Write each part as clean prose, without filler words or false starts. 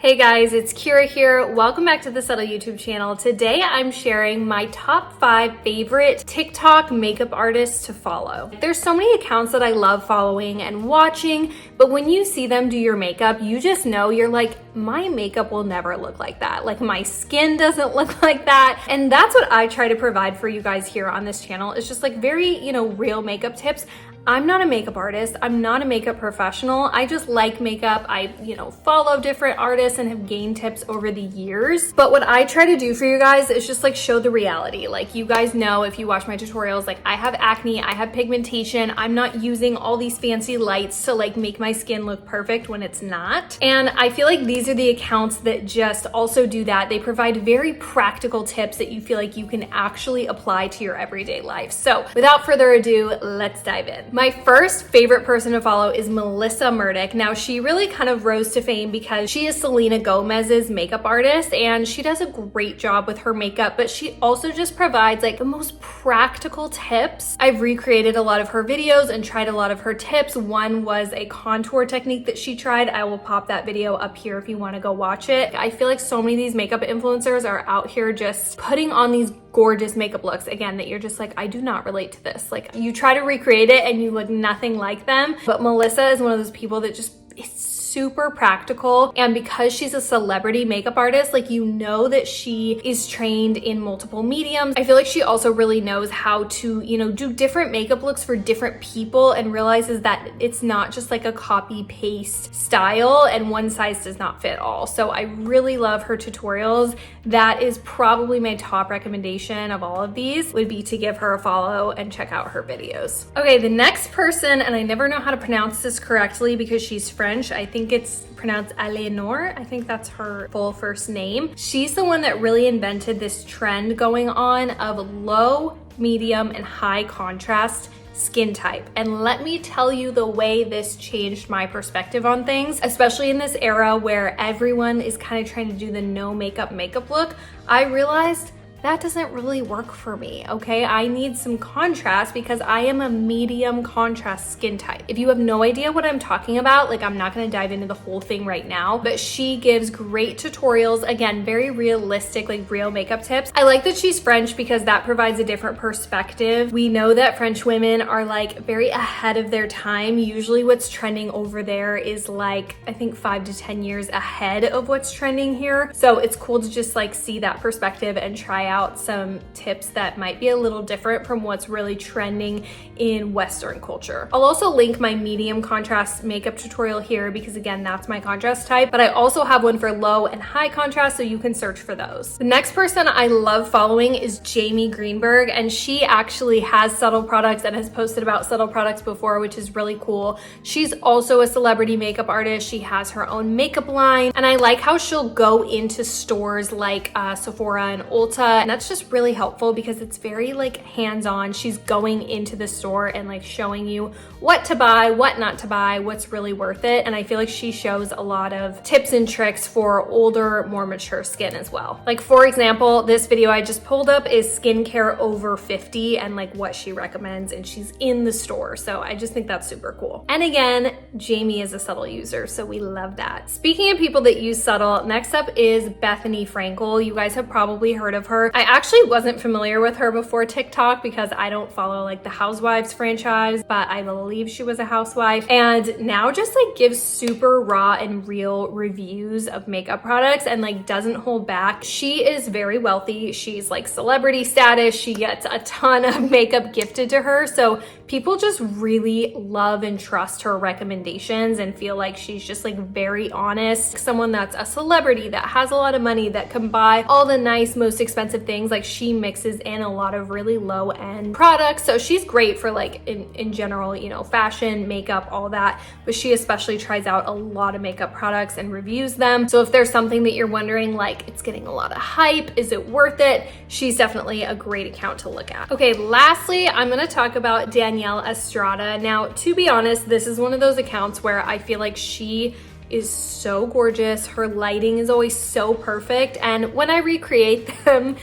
Hey guys, it's Kira here. Welcome back to the Subtl YouTube channel. Today I'm sharing my top 5 favorite TikTok makeup artists to follow. There's so many accounts that I love following and watching, but when you see them do your makeup, you just know, you're like, my makeup will never look like that. Like my skin doesn't look like that. And that's what I try to provide for you guys here on this channel. It's just like very, real makeup tips. I'm not a makeup artist. I'm not a makeup professional. I just like makeup. I, follow different artists and have gained tips over the years. But what I try to do for you guys is just like show the reality. Like you guys know, if you watch my tutorials, like I have acne, I have pigmentation. I'm not using all these fancy lights to like make my skin look perfect when it's not. And I feel like these are the accounts that just also do that. They provide very practical tips that you feel like you can actually apply to your everyday life. So without further ado, let's dive in. My first favorite person to follow is Melissa Murdoch. Now, she really kind of rose to fame because she is Selena Gomez's makeup artist and she does a great job with her makeup, but she also just provides like the most practical tips. I've recreated a lot of her videos and tried a lot of her tips. One was a contour technique that she tried. I will pop that video up here if you want to go watch it. I feel like so many of these makeup influencers are out here just putting on these gorgeous makeup looks, again, that you're just like, I do not relate to this. Like you try to recreate it and you look nothing like them. But Melissa is one of those people that just is super practical, and because she's a celebrity makeup artist, like that she is trained in multiple mediums. I feel like she also really knows how to do different makeup looks for different people and realizes that it's not just like a copy paste style and one size does not fit all. So I really love her tutorials. That is probably my top recommendation of all of these, would be to give her a follow and check out her videos. Okay, the next person, and I never know how to pronounce this correctly because she's French. I think it's pronounced Eleanor. I think that's her full first name. She's the one that really invented this trend going on of low, medium, and high contrast skin type. And let me tell you the way this changed my perspective on things, especially in this era where everyone is kind of trying to do the no makeup look. I realized that doesn't really work for me, okay? I need some contrast because I am a medium contrast skin type. If you have no idea what I'm talking about, like I'm not gonna dive into the whole thing right now, but she gives great tutorials, again, very realistic, like real makeup tips. I like that she's French because that provides a different perspective. We know that French women are like very ahead of their time. Usually what's trending over there is like, I think 5 to 10 years ahead of what's trending here. So it's cool to just like see that perspective and try out some tips that might be a little different from what's really trending in Western culture. I'll also link my medium contrast makeup tutorial here because again, that's my contrast type, but I also have one for low and high contrast, so you can search for those. The next person I love following is Jamie Greenberg, and she actually has Subtl products and has posted about Subtl products before, which is really cool. She's also a celebrity makeup artist. She has her own makeup line, and I like how she'll go into stores like Sephora and Ulta, and that's just really helpful because it's very like hands-on. She's going into the store and like showing you what to buy, what not to buy, what's really worth it. And I feel like she shows a lot of tips and tricks for older, more mature skin as well. Like for example, this video I just pulled up is skincare over 50 and like what she recommends, and she's in the store. So I just think that's super cool. And again, Jamie is a Subtl user, so we love that. Speaking of people that use Subtl, next up is Bethany Frankel. You guys have probably heard of her. I actually wasn't familiar with her before TikTok because I don't follow like the Housewives franchise, but I believe she was a housewife, and now just like gives super raw and real reviews of makeup products and like doesn't hold back. She is very wealthy. She's like celebrity status. She gets a ton of makeup gifted to her. So people just really love and trust her recommendations and feel like she's just like very honest. Someone that's a celebrity that has a lot of money that can buy all the nice, most expensive things. Like she mixes in a lot of really low end products. So she's great for like in general, fashion, makeup, all that. But she especially tries out a lot of makeup products and reviews them. So if there's something that you're wondering, like it's getting a lot of hype, is it worth it? She's definitely a great account to look at. Okay, lastly, I'm gonna talk about Danielle Estrada. Now, to be honest, this is one of those accounts where I feel like she is so gorgeous. Her lighting is always so perfect. And when I recreate them,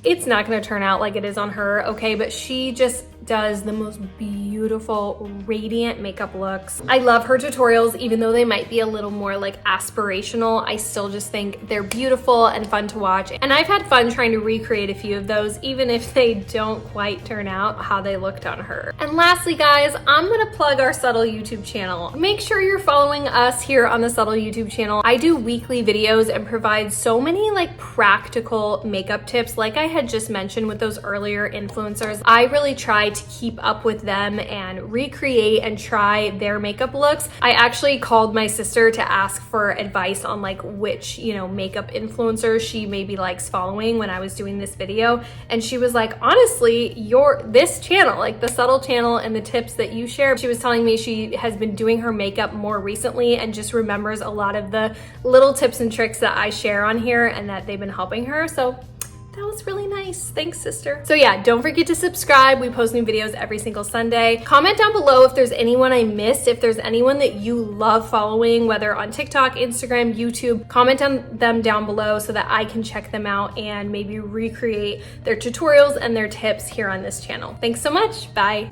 it's not gonna turn out like it is on her, okay? But she just does the most beautiful beautiful, radiant makeup looks. I love her tutorials, even though they might be a little more like aspirational. I still just think they're beautiful and fun to watch. And I've had fun trying to recreate a few of those, even if they don't quite turn out how they looked on her. And lastly, guys, I'm gonna plug our Subtl YouTube channel. Make sure you're following us here on the Subtl YouTube channel. I do weekly videos and provide so many like practical makeup tips. Like I had just mentioned with those earlier influencers, I really try to keep up with them and recreate and try their makeup looks. I actually called my sister to ask for advice on like which, makeup influencers she maybe likes following when I was doing this video. And she was like, honestly, this channel, like the Subtl channel and the tips that you share, she was telling me she has been doing her makeup more recently and just remembers a lot of the little tips and tricks that I share on here and that they've been helping her. So that was really nice. Thanks, sister. So yeah, don't forget to subscribe. We post new videos every single Sunday. Comment down below if there's anyone I missed, if there's anyone that you love following, whether on TikTok, Instagram, YouTube. Comment on them down below so that I can check them out and maybe recreate their tutorials and their tips here on this channel. Thanks so much. Bye.